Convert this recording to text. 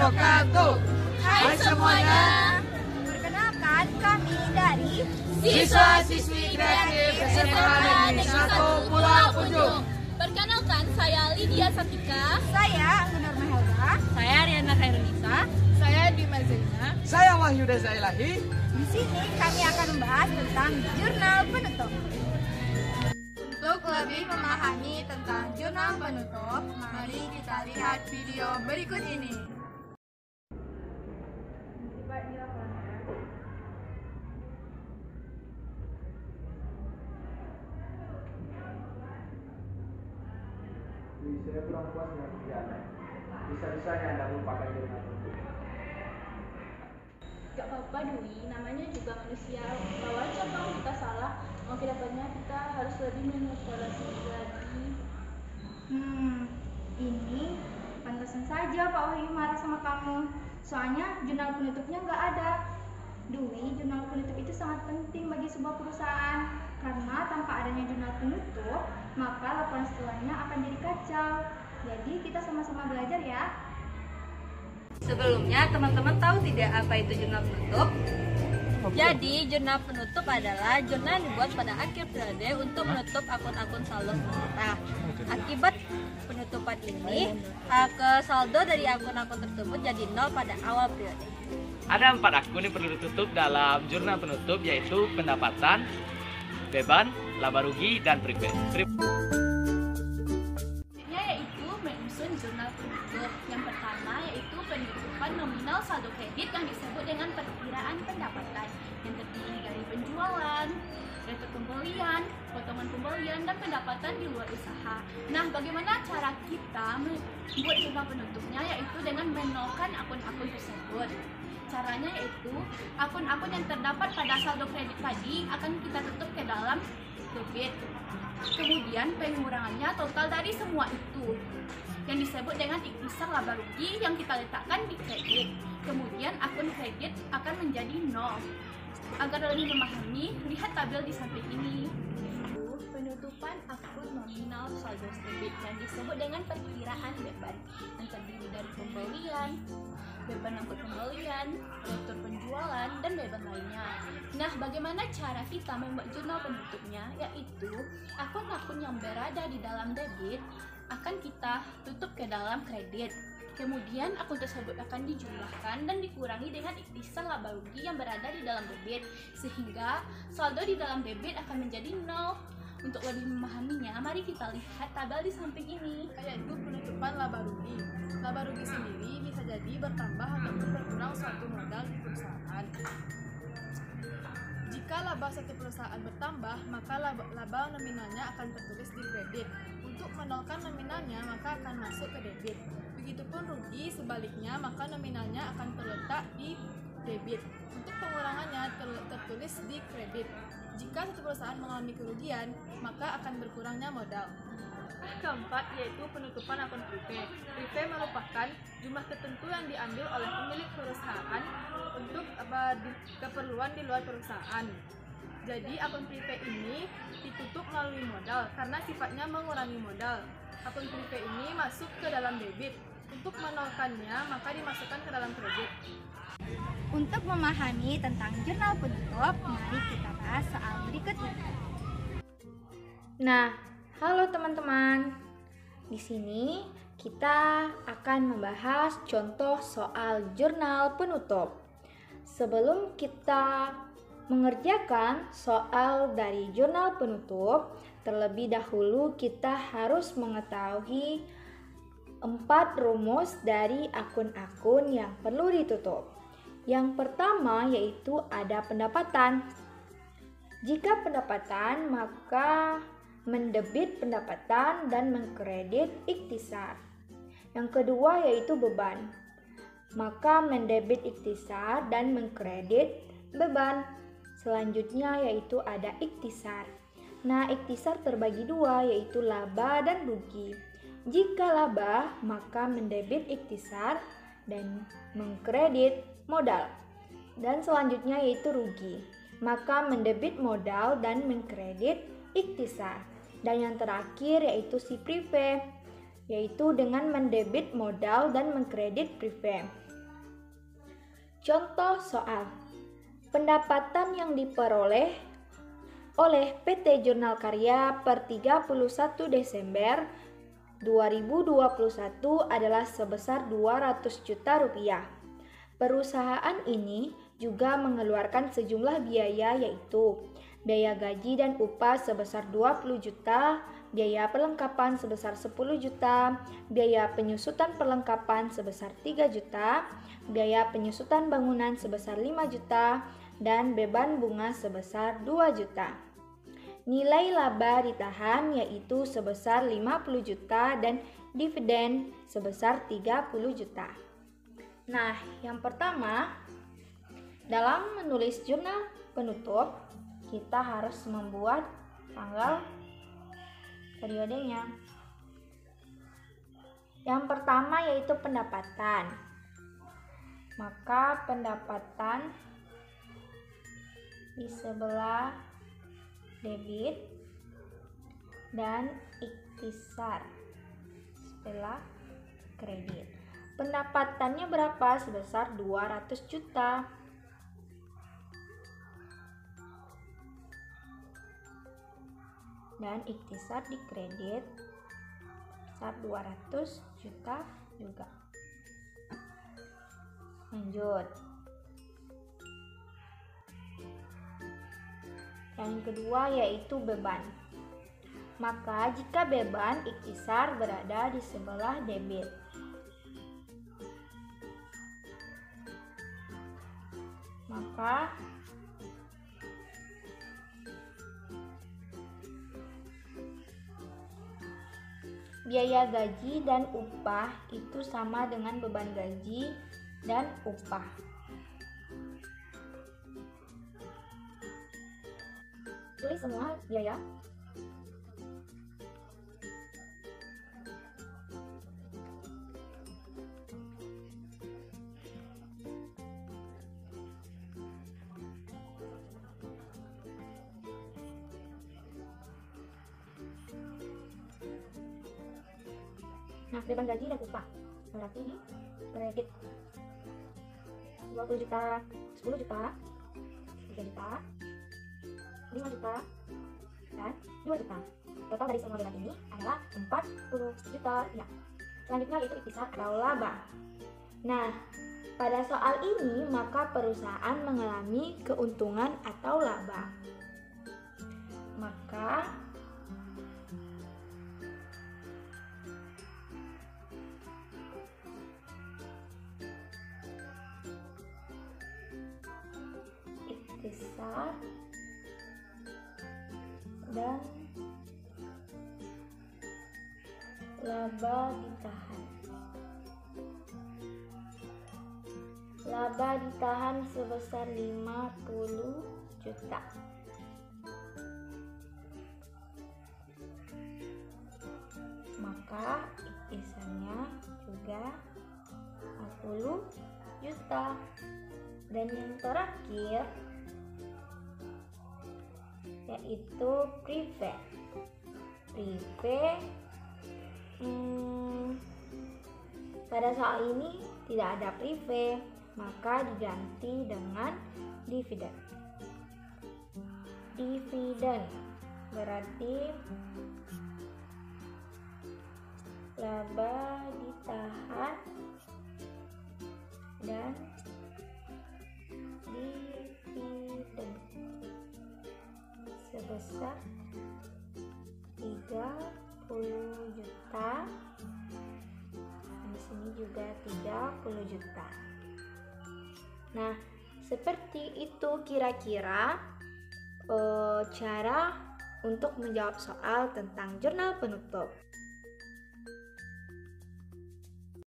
wabarakatuh. Hai semuanya. Perkenalkan, kami dari Siswa-siswi kreatif SMA Negeri 1 Pulau Punjung. Perkenalkan, saya Lydia Satika. saya Nur Mahelda. Saya Riana Khairunisa. Saya Dima Zaina. Saya Wahyu Deza Ilahi. Di sini kami akan membahas tentang jurnal penutup. Untuk lebih memahami tentang jurnal penutup, mari kita lihat video berikut ini. Saya kurang puas dengan kerjaannya. Bisa-bisanya Anda melupakan jurnal penutup. Gak apa-apa Dwi, namanya juga manusia. Kalau aja kalau kita salah, mau kedepannya kita harus lebih mengevaluasi lagi. Ini pantasan saja Pak Wahyu marah sama kamu. Soalnya jurnal penutupnya nggak ada. Dwi, jurnal penutup itu sangat penting bagi sebuah perusahaan. Karena tanpa adanya jurnal penutup, maka laporan setelahnya akan jadi kacau. Jadi kita sama-sama belajar ya. Sebelumnya teman-teman tahu tidak apa itu jurnal penutup? Jadi, jurnal penutup adalah jurnal yang dibuat pada akhir periode untuk menutup akun-akun saldo peserta. Akibat penutupan ini, saldo dari akun-akun tersebut jadi nol pada awal periode. Ada 4 akun yang perlu ditutup dalam jurnal penutup, yaitu pendapatan, beban, laba rugi, dan prepaid. Selanjutnya yaitu menyusun jurnal penutup. Yang pertama yaitu penutupan nominal saldo kredit yang disebut dengan perkiraan pendapatan, yang terdiri dari penjualan, data pembelian, potongan pembelian, dan pendapatan di luar usaha. Nah, bagaimana cara kita membuat jurnal penutupnya? Yaitu dengan menolkan akun-akun tersebut. Caranya yaitu akun-akun yang terdapat pada saldo kredit tadi akan kita tutup ke dalam debit. Kemudian pengurangannya total dari semua itu yang disebut dengan ikhtisar laba rugi yang kita letakkan di kredit. Kemudian akun kredit akan menjadi nol. Agar lebih memahami, lihat tabel di samping ini. Penutupan akun nominal saldo debit yang disebut dengan perkiraan beban yang terdiri dari pembelian, beban angkut pembelian, retur penjualan, dan beban lainnya. Nah, bagaimana cara kita membuat jurnal penutupnya? Yaitu akun-akun yang berada di dalam debit akan kita tutup ke dalam kredit. Kemudian akun tersebut akan dijumlahkan dan dikurangi dengan ikhtisar laba rugi yang berada di dalam debit, sehingga saldo di dalam debit akan menjadi nol. Untuk lebih memahaminya, mari kita lihat tabel di samping ini. Yaitu penutupan laba rugi. Laba rugi sendiri bisa jadi bertambah ataupun berkurang suatu modal di perusahaan. Jika laba satu perusahaan bertambah, maka laba nominalnya akan tertulis di kredit. Untuk menolkan nominalnya, maka akan masuk ke debit. Begitupun rugi, sebaliknya, maka nominalnya akan terletak di debit. Untuk pengurangannya tertulis di kredit. Jika satu perusahaan mengalami kerugian, maka akan berkurangnya modal. Keempat, yaitu penutupan akun prepaid. Prepaid merupakan jumlah tertentu yang diambil oleh pemilik perusahaan untuk keperluan di luar perusahaan. Jadi akun prepaid ini ditutup melalui modal karena sifatnya mengurangi modal. Akun prepaid ini masuk ke dalam debit. Untuk menolkannya, maka dimasukkan ke dalam kredit. Untuk memahami tentang jurnal penutup, mari kita bahas soal berikut ini. Nah, halo teman-teman. Di sini kita akan membahas contoh soal jurnal penutup. Sebelum kita mengerjakan soal dari jurnal penutup, terlebih dahulu kita harus mengetahui 4 rumus dari akun-akun yang perlu ditutup. Yang pertama yaitu ada pendapatan. Jika pendapatan, maka mendebit pendapatan dan mengkredit ikhtisar. Yang kedua yaitu beban. Maka mendebit ikhtisar dan mengkredit beban. Selanjutnya yaitu ada ikhtisar. Nah, ikhtisar terbagi 2 yaitu laba dan rugi. Jika laba, maka mendebit ikhtisar dan mengkredit modal. Dan selanjutnya yaitu rugi, maka mendebit modal dan mengkredit ikhtisar. Dan yang terakhir yaitu si prive, yaitu dengan mendebit modal dan mengkredit prive. Contoh soal. Pendapatan yang diperoleh oleh PT Jurnal Karya per 31 Desember 2021 adalah sebesar 200 juta rupiah. Perusahaan ini juga mengeluarkan sejumlah biaya, yaitu biaya gaji dan upah sebesar 20 juta, biaya perlengkapan sebesar 10 juta, biaya penyusutan perlengkapan sebesar 3 juta, biaya penyusutan bangunan sebesar 5 juta, dan beban bunga sebesar 2 juta. Nilai laba ditahan yaitu sebesar 50 juta dan dividen sebesar 30 juta. Nah, yang pertama, dalam menulis jurnal penutup, kita harus membuat tanggal periodenya. Yang pertama yaitu pendapatan. Maka pendapatan di sebelah debit dan ikhtisar sebelah kredit. Pendapatannya berapa? Sebesar 200 juta. Dan ikhtisar di kredit sebesar 200 juta juga. Lanjut. Yang kedua yaitu beban. Maka jika beban ikhtisar berada di sebelah debit, maka biaya gaji dan upah itu sama dengan beban gaji dan upah. Tulis semua biaya. Nah, beban gaji dan upah berarti di kredit 20 juta, 10 juta, 3 juta, 5 juta, dan 2 juta. Total dari semua beban ini adalah 40 juta. Ya. Selanjutnya yaitu ikhtisar atau laba. Nah, pada soal ini maka perusahaan mengalami keuntungan atau laba. Maka ikhtisar dan laba ditahan. Laba ditahan sebesar 50 juta. Maka ikhtisarnya juga 50 juta. Dan yang terakhir yaitu prive. Pada soal ini tidak ada prive, maka diganti dengan dividen. Dividen berarti laba ditahan dan dividen sebesar 30 juta. Di sini juga 30 juta. Nah, seperti itu kira-kira cara untuk menjawab soal tentang jurnal penutup.